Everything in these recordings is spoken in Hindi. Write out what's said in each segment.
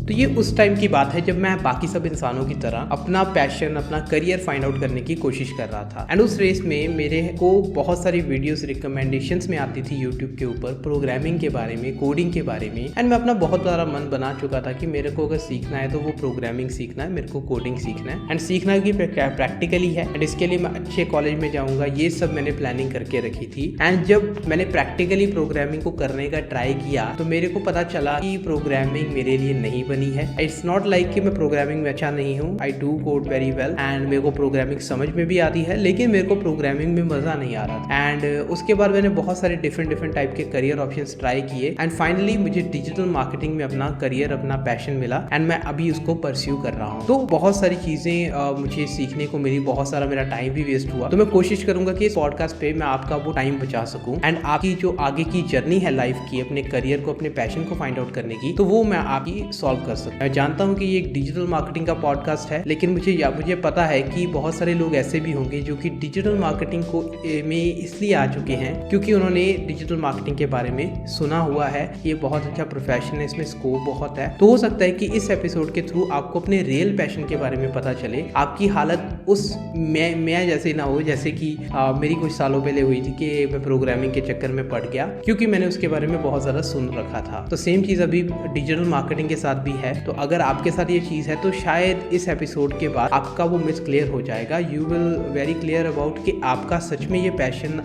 तो ये उस टाइम की बात है जब मैं बाकी सब इंसानों की तरह अपना पैशन, अपना करियर फाइंड आउट करने की कोशिश कर रहा था। एंड उस रेस में मेरे को बहुत सारी वीडियोस रिकमेंडेशंस में आती थी यूट्यूब के ऊपर, प्रोग्रामिंग के बारे में, कोडिंग के बारे में। एंड मैं अपना बहुत सारा मन बना चुका था कि मेरे को अगर सीखना है तो वो प्रोग्रामिंग सीखना है, मेरे को कोडिंग सीखना है एंड सीखना भी प्रैक्टिकली है एंड इसके लिए मैं अच्छे कॉलेज में जाऊंगा। ये सब मैंने प्लानिंग करके रखी थी। एंड जब मैंने प्रैक्टिकली प्रोग्रामिंग को करने का ट्राई किया तो मेरे को पता चला कि प्रोग्रामिंग मेरे लिए नहीं बनी है। इट्स नॉट लाइक कि मैं प्रोग्रामिंग में अच्छा नहीं हूँ, I do code very well and मेरे को प्रोग्रामिंग समझ में भी आती है, लेकिन मेरे को प्रोग्रामिंग में मजा नहीं आ रहा था। एंड उसके बाद मैंने बहुत सारे डिफरेंट टाइप के करियर ऑप्शंस ट्राई किए एंड फाइनली मुझे डिजिटल मार्केटिंग में अपना करियर, अपना पैशन मिला एंड मैं अभी उसको परस्यू कर रहा हूँ। तो बहुत सारी चीजें मुझे सीखने को मिली, बहुत सारा मेरा टाइम भी वेस्ट हुआ। तो मैं कोशिश करूंगा कि इस पॉडकास्ट पे मैं आपका वो टाइम बचा सकूं एंड आपकी जो आगे की जर्नी है लाइफ की, अपने करियर को, अपने पैशन को फाइंड आउट करने की, तो वो मैं आपकी सॉल्व कर सकूं। मैं जानता हूं कि ये एक डिजिटल मार्केटिंग का पॉडकास्ट है, लेकिन मुझे पता है कि बहुत सारे लोग ऐसे भी होंगे जो कि डिजिटल मार्केटिंग को में इसलिए आ चुके हैं क्योंकि उन्होंने डिजिटल मार्केटिंग के बारे में सुना हुआ है, ये बहुत अच्छा प्रोफेशन है, इसमें स्कोप बहुत है। तो हो सकता है कि इस एपिसोड के थ्रू आपको अपने रियल पैशन के बारे में पता चले, आपकी हालत उस मैं जैसे ना हो जैसे कि मेरी कुछ सालों पहले हुई थी कि मैं प्रोग्रामिंग के चक्कर में पड़ गया क्योंकि मैंने उसके बारे में बहुत ज़्यादा सुन रखा था। तो सेम चीज़ अभी डिजिटल मार्केटिंग के साथ भी है। तो अगर आपके साथ ये चीज़ है तो शायद इस एपिसोड के बाद आपका वो मिस क्लियर हो जाएगा। You will very clear about कि आपका सच में ये पैशन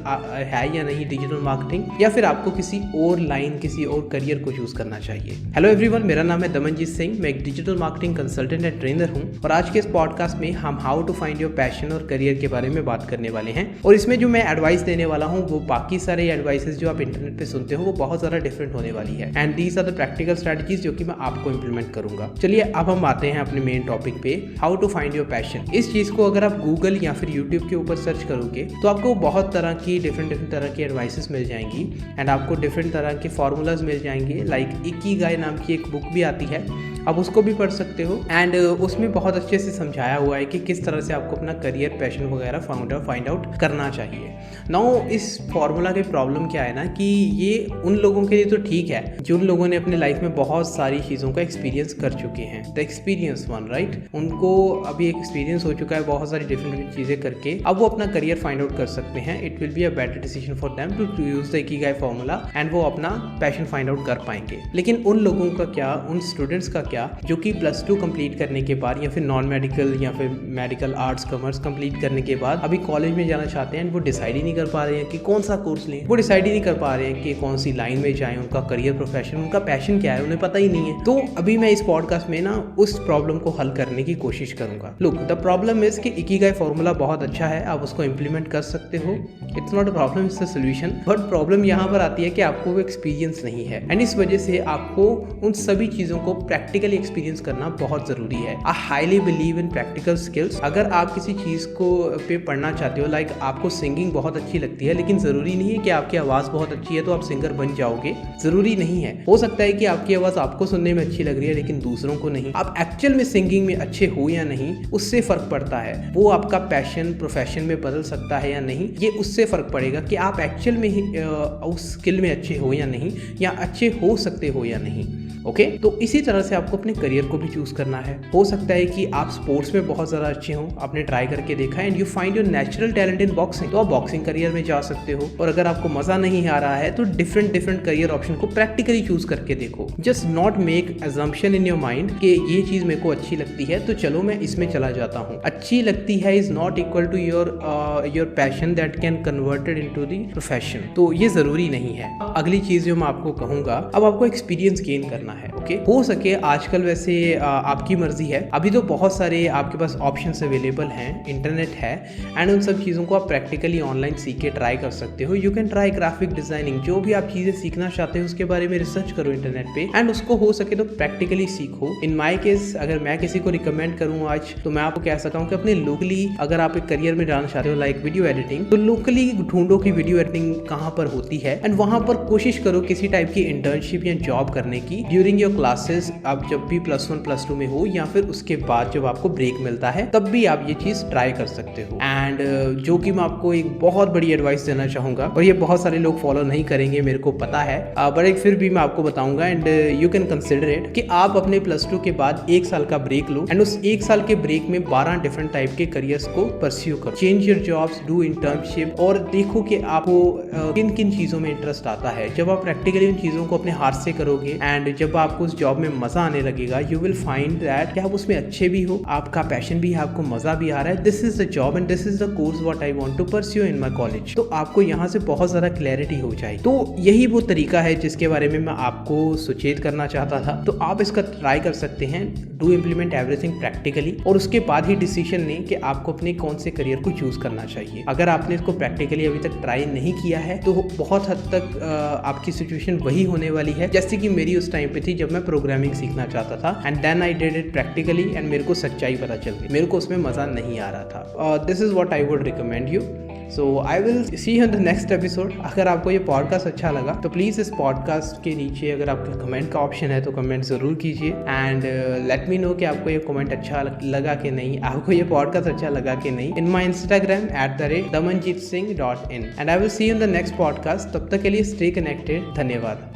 है या नहीं डिजिटल मार्केटिंग, या फिर आपको किसी और लाइन, किसी और करियर को चूज करना चाहिए। हेलो एवरीवन, मेरा नाम है दमनजीत सिंह, मैं एक digital marketing consultant and trainer हूँ और आज के इस पॉडकास्ट में हम how to find your passion और करियर के बारे में बात करने वाले हैं। और इसमें जो मैं एडवाइस देने वाला हूँ वो बाकी सारे एडवाइसेस जो आप इंटरनेट पे सुनते हो वो बहुत ज़्यादा डिफरेंट होने वाली है and these are the practical strategies जो कि मैं आपको इंप्लीमेंट करूंगा। चलिए अब हम आते हैं अपने मेन टॉपिक पे, how to find your passion. इस चीज़ को अगर आप गूगल या फिर यूट्यूब के ऊपर सर्च करोगे तो आपको बहुत तरह की डिफरेंट तरह की एडवाइसेस मिल जाएंगी एंड आपको डिफरेंट तरह के फॉर्मूलाज मिल जाएंगे। लाइक इकिगाई नाम की एक बुक भी आती है, आप उसको भी पढ़ सकते हो एंड उसमें बहुत अच्छे से समझाया हुआ है कि किस तरह से आपको अपना करियर, पैशन वगैरह फाइंड आउट करना चाहिए। नाउ इस फॉर्मूला की प्रॉब्लम क्या है ना कि ये उन लोगों के लिए तो ठीक है जो उन लोगों ने अपने लाइफ में बहुत सारी चीज़ों का एक्सपीरियंस कर चुके हैं, द एक्सपीरियंस वन, राइट। उनको अभी एक एक्सपीरियंस हो चुका है बहुत सारी डिफरेंट चीज़ें करके, अब वो अपना करियर फाइंड आउट कर सकते हैं। It will be a better decision for them to use the ikigai formula and वो अपना पैशन फाइंड आउट कर पाएंगे। लेकिन उन लोगों का क्या, उन स्टूडेंट्स का क्या जो कि +2 कंप्लीट करने के बाद या फिर नॉन मेडिकल या फिर मेडिकल, आर्ट्स, कॉमर्स कंप्लीट करने के बाद अभी कॉलेज में जाना चाहते हैं, वो डिसाइड ही नहीं कर पा रहे हैं कि कौन सा कोर्स लें, वो डिसाइड ही नहीं कर पा रहे हैं कि कौन सी लाइन में जाएं, उनका करियर, प्रोफेशन, उनका पैशन क्या है, उन्हें पता ही नहीं है। तो अभी मैं इस पॉडकास्ट में ना उस प्रॉब्लम को हल करने की कोशिश करूंगा। लुक, द प्रॉब्लम इज कि इकिगाई फॉर्मूला बहुत अच्छा है, आप उसको इंप्लीमेंट कर सकते हो, it's not a problem, it's a solution. But problem यहाँ पर आती है कि आपको वो एक्सपीरियंस नहीं है एंड इस वजह से आपको उन सभी चीज़ों को प्रैक्टिकली एक्सपीरियंस करना बहुत ज़रूरी है। I highly believe in practical skills. अगर आप किसी चीज़ को पे पढ़ना चाहते हो, लाइक आपको सिंगिंग बहुत अच्छी लगती है, लेकिन ज़रूरी नहीं है कि आपकी आवाज़ बहुत अच्छी है तो आप सिंगर बन जाओगे, ज़रूरी नहीं है। हो सकता है कि आपकी आवाज़ आपको सुनने में अच्छी लग रही है लेकिन दूसरों को नहीं। आप एक्चुअल में सिंगिंग में अच्छे हो या नहीं, उससे फ़र्क पड़ता है। वो आपका पैशन प्रोफेशन में बदल सकता है या नहीं, ये उससे फ़र्क पड़ेगा कि आप एक्चुअल में उस स्किल में अच्छे हो या नहीं, या अच्छे हो सकते हो या नहीं। ओके, तो इसी तरह से आपको अपने करियर को भी चूज करना है। हो सकता है कि आप स्पोर्ट्स में बहुत ज़्यादा अच्छे हो, आपने ट्राई करके देखा and you find your natural talent in boxing, तो आप बॉक्सिंग करियर में जा सकते हो। और अगर आपको मज़ा नहीं आ रहा है तो डिफरेंट करियर ऑप्शन को प्रैक्टिकली चूज करके देखो। Just not make assumption in your mind कि ये चीज़ मेरे को अच्छी लगती है तो चलो मैं इसमें चला जाता हूँ। अच्छी लगती है is not equal to your passion that can converted into the profession. तो ये ज़रूरी नहीं है। अगली चीज़ जो मैं आपको कहूँगा, अब आपको एक्सपीरियंस गेन करना है। ओके, हो सके आजकल वैसे आपकी मर्जी है, अभी तो बहुत सारे आपके पास ऑप्शंस अवेलेबल हैं, इंटरनेट है एंड उन सब चीज़ों को आप प्रैक्टिकली ऑनलाइन सीख के ट्राई कर सकते हो। You can try graphic designing, जो भी आप चीज़ें सीखना चाहते हो उसके बारे में रिसर्च करो इंटरनेट पे एंड उसको हो सके तो प्रैक्टिकली सीखो। इन माई केस अगर मैं किसी को रिकमेंड करूँ आज, तो मैं आपको कह सकता हूँ कि अपने लोकली अगर आप एक करियर में जाना चाहते हो लाइक वीडियो एडिटिंग, तो लोकली ढूंढो कि वीडियो एडिटिंग कहाँ पर होती है एंड वहाँ पर कोशिश करो किसी टाइप की इंटर्नशिप या जॉब करने की ड्यूरिंग योर योर क्लासेस आप जब भी +1 +2 में हो या फिर उसके बाद जब आपको ब्रेक मिलता है तब भी आप ये चीज ट्राई कर सकते हो। एंड जो कि मैं आपको एक बहुत बड़ी एडवाइस देना चाहूंगा और ये बहुत सारे लोग फॉलो नहीं करेंगे मेरे को पता है, बट एक फिर भी मैं आपको बताऊंगा and you can consider it कि आप अपने +2 के बाद 1 साल का ब्रेक लो एंड उस 1 साल के ब्रेक में 12 डिफरेंट टाइप के करियर्स को परस्यू करो। Change your jobs, do internship और देखो कि आपको किन किन चीजों में इंटरेस्ट आता है। जब आप प्रैक्टिकली उन चीजों को अपने हाथ से करोगे एंड जब आपको उस जॉब में मजा आने लगेगा, यू विल फाइंड दैट कि आप उसमें अच्छे भी हो, आपका पैशन भी है, आपको मजा भी आ रहा है। This is the job and this is the course what I want to pursue in my college. तो आपको यहाँ से बहुत ज़्यादा क्लैरिटी हो जाएगी। तो यही वो तरीका है जिसके बारे में मैं आपको सुचेत करना चाहता था। तो आप इसका ट्राई कर सकते हैं, डू इम्प्लीमेंट एवरीथिंग प्रैक्टिकली और उसके बाद ही डिसीजन लें कि आपको अपने कौन से करियर को चूज करना चाहिए। अगर आपने इसको प्रैक्टिकली अभी तक ट्राई नहीं किया है तो बहुत हद तक आपकी सिचुएशन वही होने वाली है जैसे कि मेरी उस टाइम पे थी जब मैं प्रोग्रामिंग सीखना चाहता था and then I did it practically and मेरे को सच्चाई पता चल गई, मेरे को उसमें मजा नहीं आ रहा था। This is what I would recommend you. So I will see you in the next episode. अगर आपको ये पॉडकास्ट अच्छा लगा तो प्लीज़ इस पॉडकास्ट के नीचे अगर आपका कमेंट का ऑप्शन है तो कमेंट ज़रूर कीजिए एंड लेट मी नो कि आपको ये कमेंट अच्छा लगा कि नहीं, आपको ये पॉडकास्ट अच्छा लगा कि नहीं in my Instagram @damanjeetsingh.in and I will see you in the next podcast. तब तक के लिए स्टे कनेक्टेड। धन्यवाद।